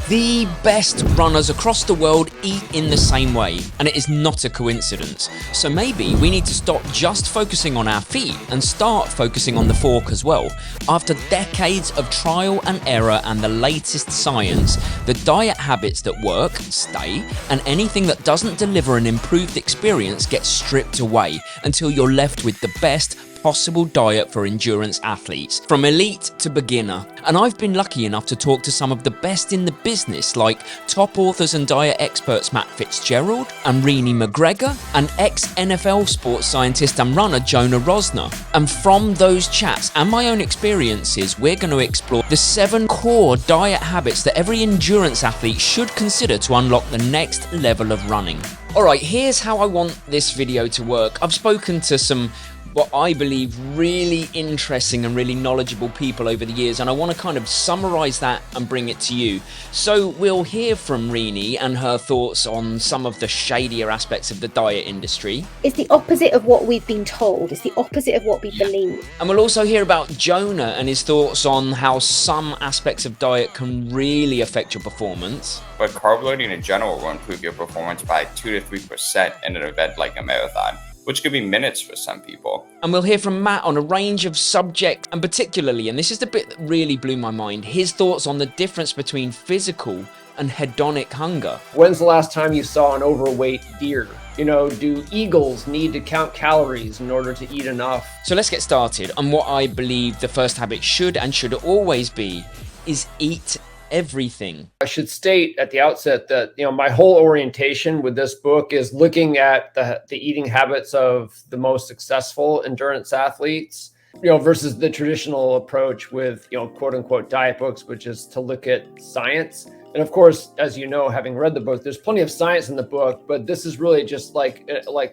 The best runners across the world eat in the same way, and it is not a coincidence. So maybe we need to stop just focusing on our feet and start focusing on the fork as well. After decades of trial and error and the latest science, the diet habits that work stay, and anything that doesn't deliver an improved experience gets stripped away until you're left with the best possible diet for endurance athletes, from elite to beginner. And I've been lucky enough to talk to some of the best in the business, like top authors and diet experts Matt Fitzgerald and Renee McGregor, and ex-NFL sports scientist and runner Jonah Rosner. And from those chats and my own experiences, we're going to explore the 7 core diet habits that every endurance athlete should consider to unlock the next level of running. Alright, here's how I want this video to work. I've spoken to some what I believe really interesting and really knowledgeable people over the years, and I want to kind of summarize that and bring it to you. So we'll hear from Renee and her thoughts on some of the shadier aspects of the diet industry. It's the opposite of what we've been told. It's the opposite of what we believe. And we'll also hear about Jonah and his thoughts on how some aspects of diet can really affect your performance. But carb loading in general will improve your performance by 2 to 3% in an event like a marathon, which could be minutes for some people. And we'll hear from Matt on a range of subjects, and particularly, and this is the bit that really blew my mind, his thoughts on the difference between physical and hedonic hunger. When's the last time you saw an overweight deer? You know, do eagles need to count calories in order to eat enough? So let's get started. And what I believe the first habit should always be is eat everything. I should state at the outset that, my whole orientation with this book is looking at the eating habits of the most successful endurance athletes, versus the traditional approach with, quote unquote diet books, which is to look at science. And of course, as you know, having read the book, there's plenty of science in the book, but this is really just like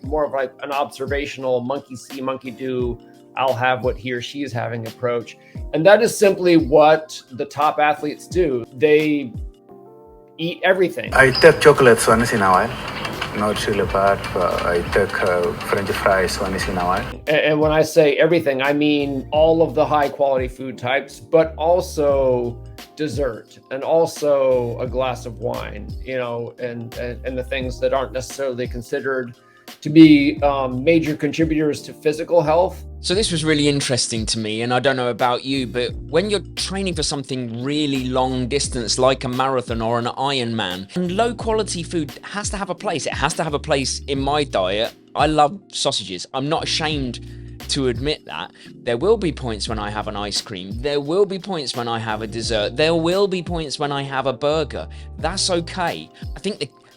more of like an observational monkey see, monkey do, I'll have what he or she is having approach. And that is simply what the top athletes do. They eat everything. I take chocolates once in a while, not really bad, but I take French fries once in a while. And when I say everything, I mean all of the high quality food types, but also dessert and also a glass of wine, and the things that aren't necessarily considered to be major contributors to physical health. So this was really interesting to me, and I don't know about you, but when you're training for something really long distance like a marathon or an Ironman, and low quality food has to have a place. It has to have a place in my diet. I love sausages. I'm not ashamed to admit that. There will be points when I have an ice cream. There will be points when I have a dessert. There will be points when I have a burger. That's okay.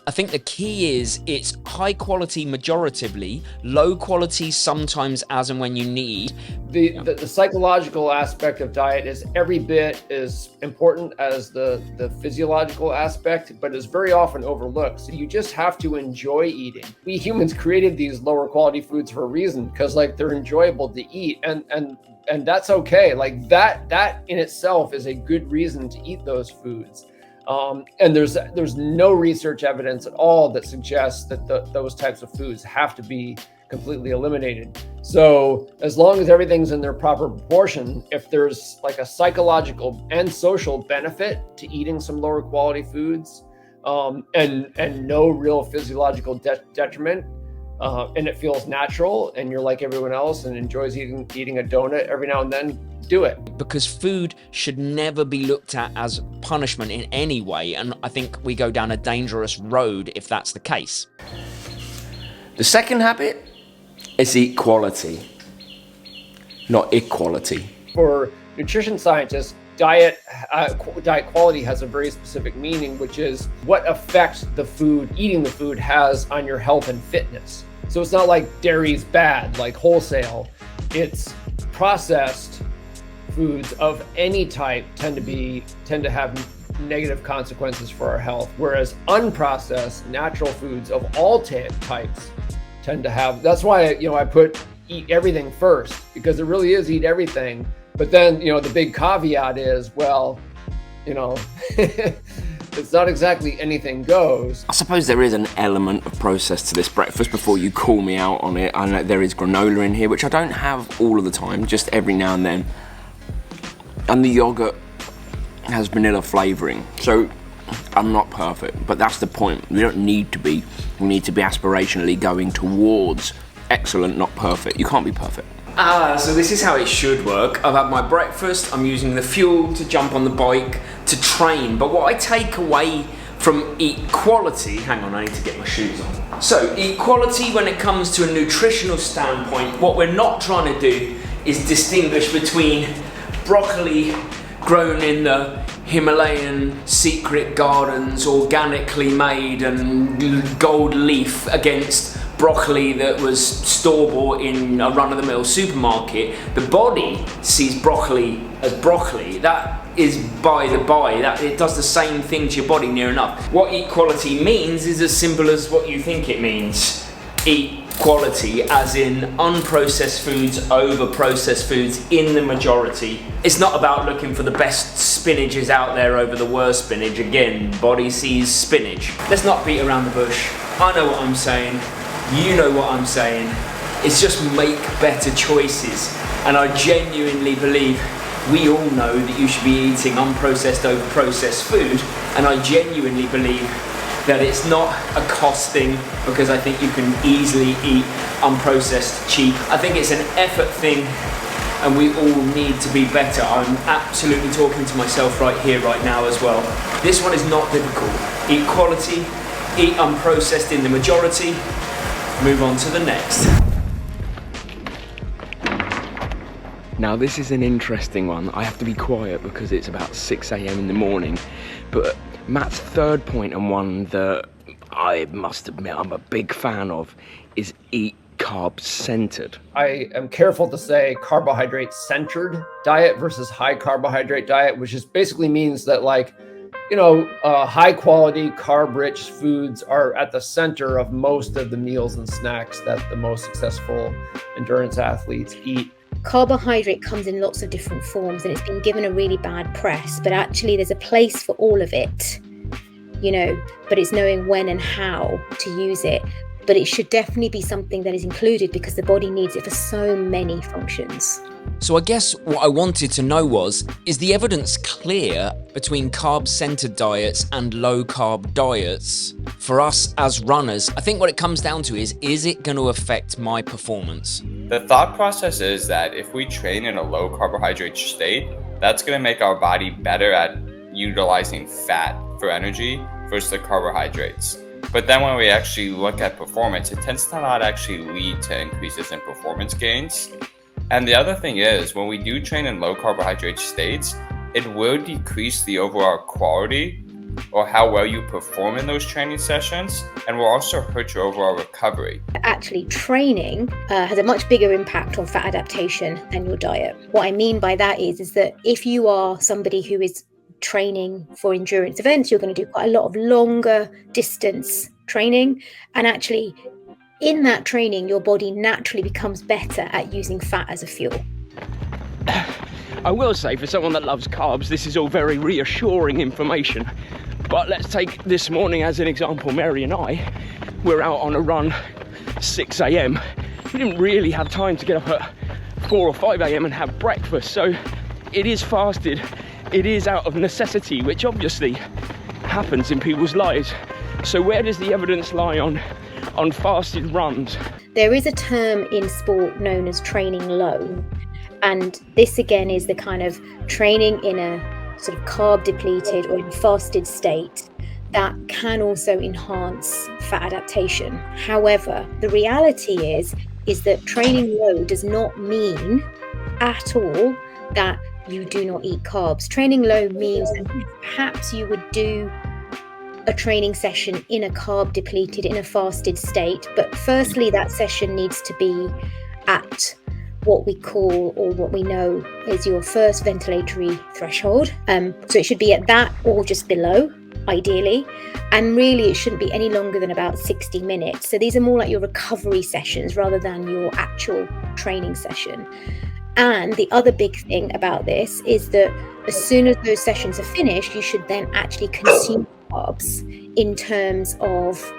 I think the key is it's high quality majoritively, low quality sometimes as and when you need. The psychological aspect of diet is every bit as important as the physiological aspect, but is very often overlooked. So you just have to enjoy eating. We humans created these lower quality foods for a reason, because they're enjoyable to eat, and that's okay. Like that in itself is a good reason to eat those foods. And there's no research evidence at all that suggests that those types of foods have to be completely eliminated. So as long as everything's in their proper proportion, if there's like a psychological and social benefit to eating some lower quality foods, and no real physiological detriment, and it feels natural, and you're like everyone else and enjoys eating a donut every now and then, do it. Because food should never be looked at as punishment in any way, and I think we go down a dangerous road if that's the case. The second habit is eat quality, not equality. For nutrition scientists, diet quality has a very specific meaning, which is what effect eating the food has on your health and fitness. So it's not like dairy's bad, like wholesale. It's processed foods of any type tend to have negative consequences for our health, whereas unprocessed natural foods of all types tend to have. That's why I put eat everything first, because it really is eat everything. But then the big caveat is, it's not exactly anything goes. I suppose there is an element of process to this breakfast before you call me out on it. I know there is granola in here, which I don't have all of the time, just every now and then. And the yogurt has vanilla flavouring. So I'm not perfect, but that's the point. We don't need to be. We need to be aspirationally going towards excellent, not perfect. You can't be perfect. So this is how it should work. I've had my breakfast, I'm using the fuel to jump on the bike, to train. But what I take away from equality, hang on, I need to get my shoes on. So equality when it comes to a nutritional standpoint, what we're not trying to do is distinguish between broccoli grown in the Himalayan secret gardens, organically made and gold leaf against broccoli that was store-bought in a run-of-the-mill supermarket. The body sees broccoli as broccoli. That is by the by. That it does the same thing to your body near enough. What equality means is as simple as what you think it means. Equality, as in unprocessed foods over processed foods in the majority. It's not about looking for the best spinaches out there over the worst spinach. Again, body sees spinach. Let's not beat around the bush. I know what I'm saying. You know what I'm saying. It's just make better choices. And I genuinely believe we all know that you should be eating unprocessed over processed food. And I genuinely believe that it's not a cost thing, because I think you can easily eat unprocessed cheap. I think it's an effort thing, and we all need to be better. I'm absolutely talking to myself right here, right now as well. This one is not difficult. Eat quality, eat unprocessed in the majority, move on to the next. Now this is an interesting one. I have to be quiet because it's about 6 a.m. in the morning, but Matt's third point, and one that I must admit I'm a big fan of, is eat carb-centered. I am careful to say carbohydrate-centered diet versus high carbohydrate diet, which just basically means that, like, you know, high quality carb-rich foods are at the center of most of the meals and snacks that the most successful endurance athletes eat. Carbohydrate comes in lots of different forms, and it's been given a really bad press, but actually there's a place for all of it, you know, but it's knowing when and how to use it. But it should definitely be something that is included, because the body needs it for so many functions. So I guess what I wanted to know was, is the evidence clear between carb-centered diets and low-carb diets? For us as runners, I think what it comes down to is it going to affect my performance? The thought process is that if we train in a low carbohydrate state, that's going to make our body better at utilizing fat for energy versus the carbohydrates. But then when we actually look at performance, it tends to not actually lead to increases in performance gains. And the other thing is, when we do train in low carbohydrate states, it will decrease the overall quality or how well you perform in those training sessions, and will also hurt your overall recovery. Actually, training has a much bigger impact on fat adaptation than your diet. What I mean by that is that if you are somebody who is training for endurance events, you're going to do quite a lot of longer distance training, and actually in that training your body naturally becomes better at using fat as a fuel. I will say, for someone that loves carbs, this is all very reassuring information. But let's take this morning as an example. Mary and I were out on a run 6 a.m. We didn't really have time to get up at 4 or 5 a.m. and have breakfast, so it is fasted. It is out of necessity, which obviously happens in people's lives. So where does the evidence lie on fasted runs? There is a term in sport known as training low, and this again is the kind of training in a sort of carb depleted or in fasted state that can also enhance fat adaptation. However, the reality is that training low does not mean at all that you do not eat carbs. Training low means that perhaps you would do a training session in a carb depleted, in a fasted state, but firstly that session needs to be at what we call, or what we know is, your first ventilatory threshold. So it should be at that or just below, ideally, and really it shouldn't be any longer than about 60 minutes. So these are more like your recovery sessions rather than your actual training session. And the other big thing about this is that as soon as those sessions are finished, you should then actually consume carbs in terms of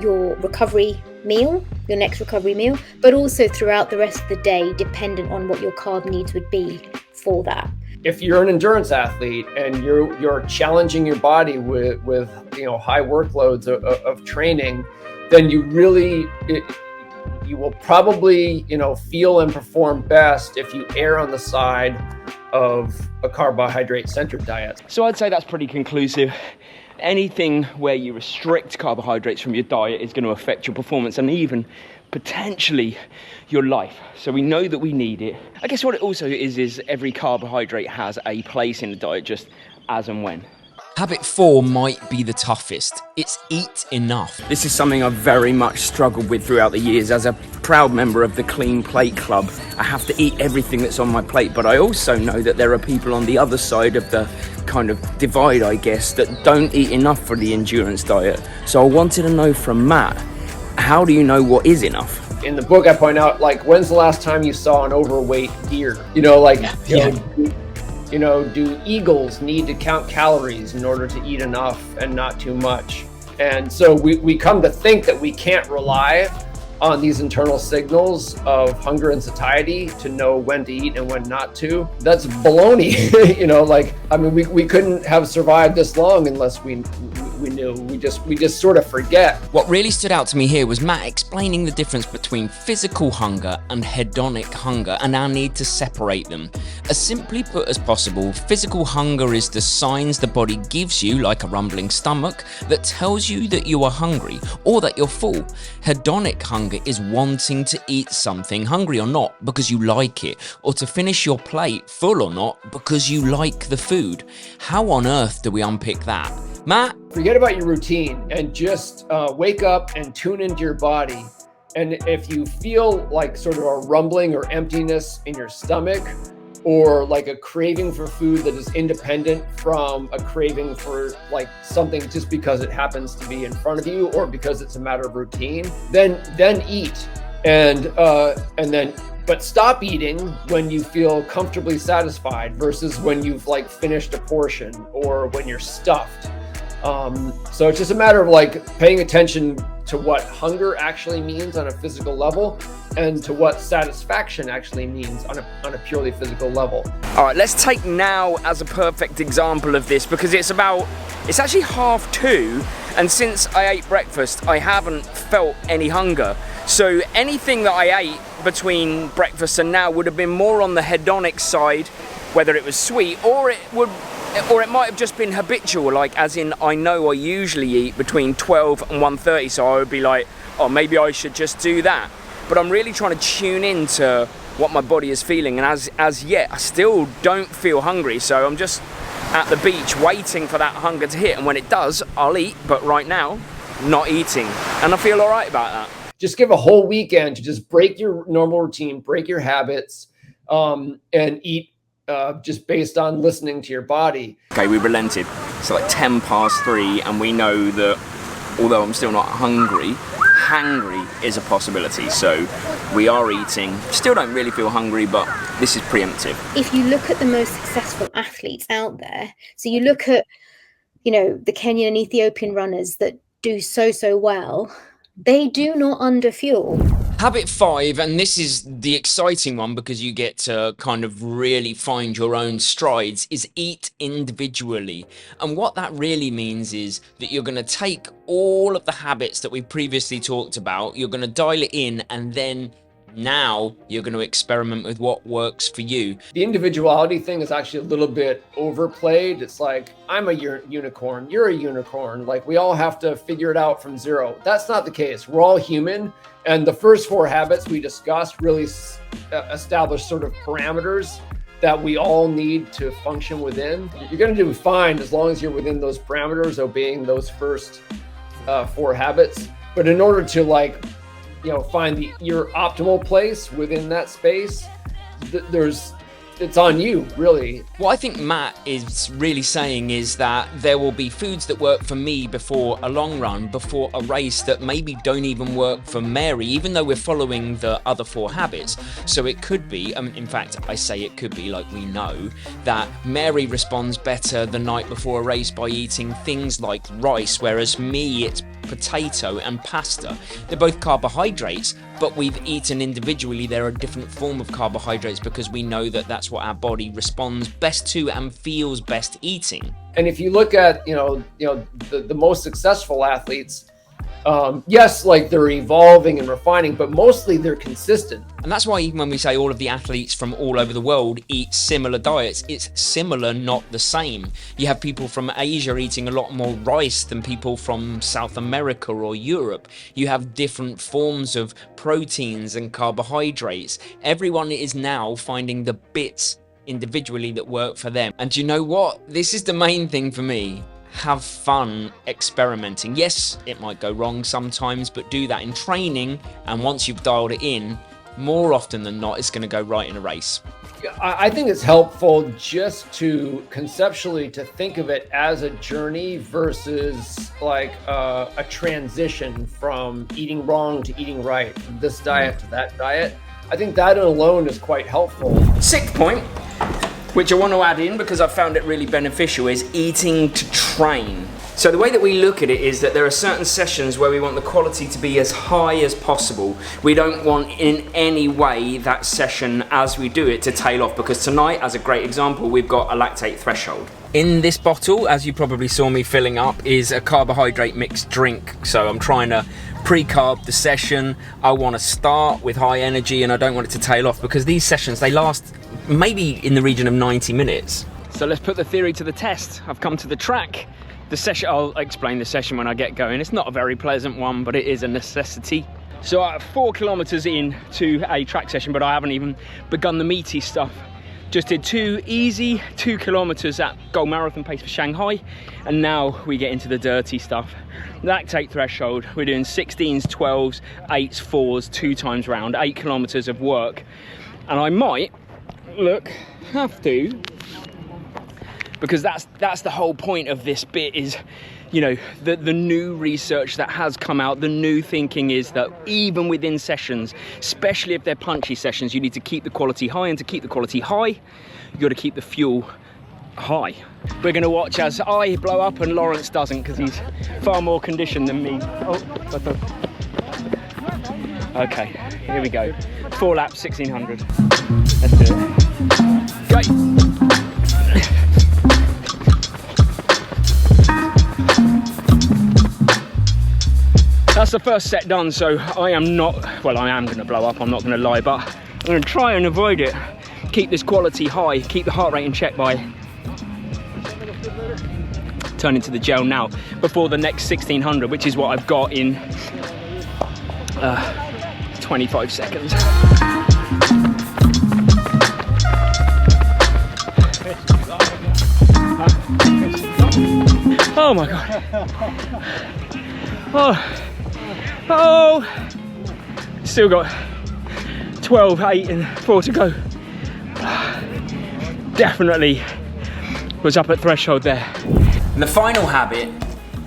your recovery meal, your next recovery meal, but also throughout the rest of the day, dependent on what your carb needs would be for that. if you're an endurance athlete and you're challenging your body with high workloads of training, then you will probably feel and perform best if you err on the side of a carbohydrate-centered diet. So I'd say that's pretty conclusive. Anything where you restrict carbohydrates from your diet is going to affect your performance and even potentially your life. So we know that we need it. I guess what it also is every carbohydrate has a place in the diet, just as and when. Habit 4 might be the toughest. It's eat enough. This is something I've very much struggled with throughout the years. As a proud member of the Clean Plate Club, I have to eat everything that's on my plate, but I also know that there are people on the other side of the kind of divide, I guess, that don't eat enough for the endurance diet. So I wanted to know from Matt, how do you know what is enough? In the book, I point out, like, when's the last time you saw an overweight deer? Do eagles need to count calories in order to eat enough and not too much? And so we come to think that we can't rely on these internal signals of hunger and satiety to know when to eat and when not to. That's baloney. We couldn't have survived this long unless we knew. We just sort of forget. What really stood out to me here was Matt explaining the difference between physical hunger and hedonic hunger and our need to separate them. As simply put as possible, physical hunger is the signs the body gives you, like a rumbling stomach, that tells you that you are hungry or that you're full. Hedonic hunger is wanting to eat something, hungry or not, because you like it, or to finish your plate, full or not, because you like the food. How on earth do we unpick that? Matt? Forget about your routine and just wake up and tune into your body. And if you feel like sort of a rumbling or emptiness in your stomach, or like a craving for food that is independent from a craving for like something just because it happens to be in front of you or because it's a matter of routine, then eat. But stop eating when you feel comfortably satisfied versus when you've like finished a portion or when you're stuffed. So it's just a matter of like paying attention to what hunger actually means on a physical level and to what satisfaction actually means on a purely physical level. All right, let's take now as a perfect example of this, because it's actually 2:30, and since I ate breakfast, I haven't felt any hunger. So anything that I ate between breakfast and now would have been more on the hedonic side, whether it was sweet or it might have just been habitual, like as in I know I usually eat between 12 and 1:30, so I would be like, oh, maybe I should just do that. But I'm really trying to tune into what my body is feeling, and as yet I still don't feel hungry, so I'm just at the beach waiting for that hunger to hit, and when it does, I'll eat, but right now, not eating, and I feel all right about that. Just give a whole weekend to just break your normal routine, break your habits, and eat just based on listening to your body. Okay, we relented. So like 3:10, and we know that although I'm still not hungry is a possibility. So we are eating. Still don't really feel hungry, but this is preemptive. If you look at the most successful athletes out there, so you look at, the Kenyan and Ethiopian runners that do so well, they do not underfuel. Habit 5, and this is the exciting one because you get to kind of really find your own strides, is eat individually. And what that really means is that you're going to take all of the habits that we previously talked about, you're going to dial it in, and then now you're going to experiment with what works for you. The individuality thing is actually a little bit overplayed. It's like, I'm a unicorn, you're a unicorn. Like, we all have to figure it out from zero. That's not the case. We're all human. And the first 4 habits we discussed really establish sort of parameters that we all need to function within. You're going to do fine as long as you're within those parameters, obeying those first 4 habits. But in order to find your optimal place within that space, it's on you, really. What I think Matt is really saying is that there will be foods that work for me before a long run, before a race, that maybe don't even work for Mary, even though we're following the other 4 habits. So it could be, in fact, I say it could be, like we know, that Mary responds better the night before a race by eating things like rice, whereas me, it's potato, and pasta. They're both carbohydrates, but we've eaten individually. They're a different form of carbohydrates because we know that that's what our body responds best to and feels best eating. And if you look at, the most successful athletes, yes, like they're evolving and refining, but mostly they're consistent. And that's why even when we say all of the athletes from all over the world eat similar diets, it's similar, not the same. You have people from Asia eating a lot more rice than people from South America or Europe. You have different forms of proteins and carbohydrates. Everyone is now finding the bits individually that work for them. And do you know what? This is the main thing for me. Have fun experimenting. Yes, it might go wrong sometimes, but do that in training, and once you've dialed it in, more often than not, it's going to go right in a race. I think it's helpful just to conceptually to think of it as a journey versus like a transition from eating wrong to eating right, this diet to that diet. I think that alone is quite helpful. Sixth point, which I want to add in because I've found it really beneficial, is eating to train. So the way that we look at it is that there are certain sessions where we want the quality to be as high as possible. We don't want in any way that session as we do it to tail off, because tonight, as a great example, we've got a lactate threshold. In this bottle, as you probably saw me filling up, is a carbohydrate mixed drink. So I'm trying to pre-carb the session. I want to start with high energy and I don't want it to tail off, because these sessions, they last maybe in the region of 90 minutes. So let's put the theory to the test. I've come to the track. The session, I'll explain the session when I get going. It's not a very pleasant one, but it is a necessity. So I'm 4 kilometers into a track session, but I haven't even begun the meaty stuff. Just did 2 easy 2 kilometers at gold marathon pace for Shanghai, and now we get into the dirty stuff. Lactate threshold, we're doing 16s, 12s, 8s, 4s, 2 times round, 8 kilometers of work. And I might have to, because that's the whole point of this bit, is, you know, the new research that has come out, the new thinking is that even within sessions, especially if they're punchy sessions, you need to keep the quality high, and to keep the quality high, you got to keep the fuel high. We're going to watch as I blow up and Lawrence doesn't, because he's far more conditioned than me. Okay, here we go. 4 laps, 1600. Let's do it. Go! That's the first set done, so I am going to blow up, I'm not going to lie, but I'm going to try and avoid it. Keep this quality high, keep the heart rate in check by turning to the gel now before the next 1600, which is what I've got in 25 seconds. Oh my God. Oh, still got 12, 8 and 4 to go. Definitely was up at threshold there. The final habit,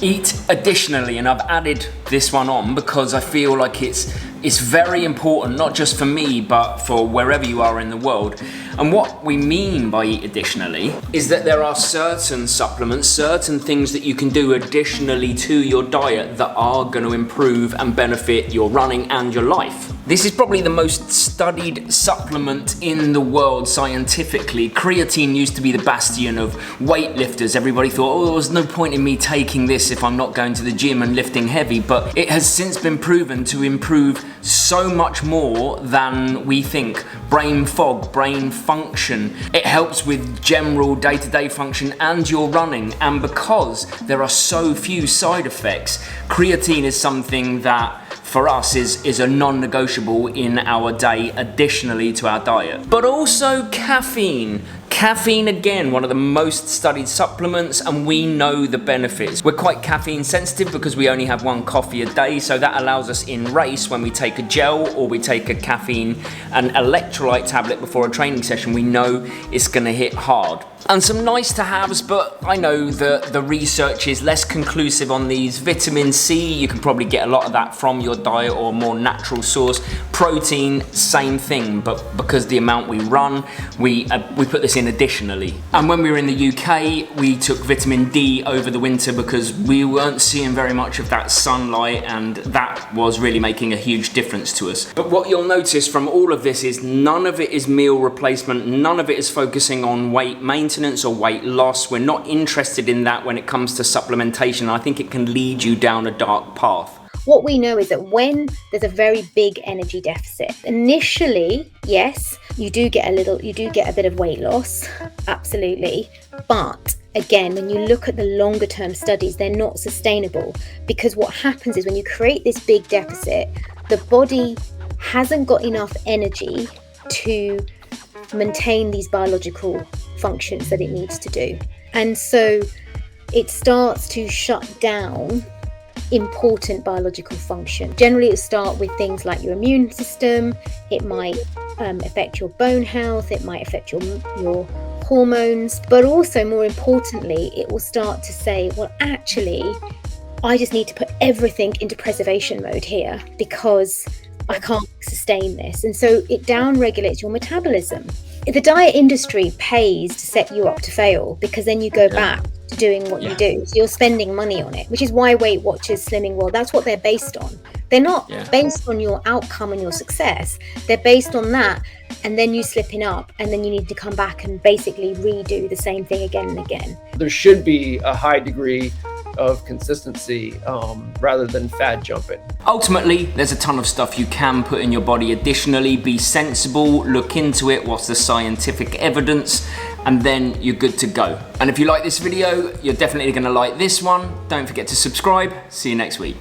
eat additionally, and I've added this one on because I feel like it's very important, not just for me, but for wherever you are in the world. And what we mean by eat additionally is that there are certain supplements, certain things that you can do additionally to your diet that are going to improve and benefit your running and your life. This is probably the most studied supplement in the world scientifically. Creatine used to be the bastion of weightlifters. Everybody thought, oh, there's no point in me taking this if I'm not going to the gym and lifting heavy, but it has since been proven to improve so much more than we think. Brain fog, brain function. It helps with general day-to-day function and your running, and because there are so few side effects, creatine is something that for us is a non-negotiable in our day additionally to our diet. But also caffeine. Caffeine, again, one of the most studied supplements, and we know the benefits. We're quite caffeine sensitive because we only have 1 coffee a day, so that allows us in race, when we take a gel or we take a caffeine and electrolyte tablet before a training session, we know it's gonna hit hard. And some nice to haves, but I know that the research is less conclusive on these. Vitamin C, you can probably get a lot of that from your diet or a more natural source. Protein, same thing, but because the amount we run, we put this in in additionally. And when we were in the UK, we took vitamin D over the winter because we weren't seeing very much of that sunlight, and that was really making a huge difference to us. But what you'll notice from all of this is none of it is meal replacement, none of it is focusing on weight maintenance or weight loss. We're not interested in that when it comes to supplementation. I think it can lead you down a dark path. What we know is that when there's a very big energy deficit, initially, yes, you do get a bit of weight loss, absolutely. But again, when you look at the longer term studies, they're not sustainable, because what happens is when you create this big deficit, the body hasn't got enough energy to maintain these biological functions that it needs to do. And so it starts to shut down important biological function. Generally, it'll start with things like your immune system. It might affect your bone health. It might affect your hormones. But also, more importantly, it will start to say, well, actually, I just need to put everything into preservation mode here because I can't sustain this. And so it downregulates your metabolism. The diet industry pays to set you up to fail, because then you go back to doing what you do. So you're spending money on it, which is why Weight Watchers, Slimming World, that's what they're based on. They're not based on your outcome and your success. They're based on that. And then you slipping up, and then you need to come back and basically redo the same thing again and again. There should be a high degree of consistency rather than fad jumping. Ultimately, there's a ton of stuff you can put in your body additionally. Be sensible, look into it, what's the scientific evidence, and then you're good to go. And if you like this video, you're definitely going to like this one. Don't forget to subscribe. See you next week.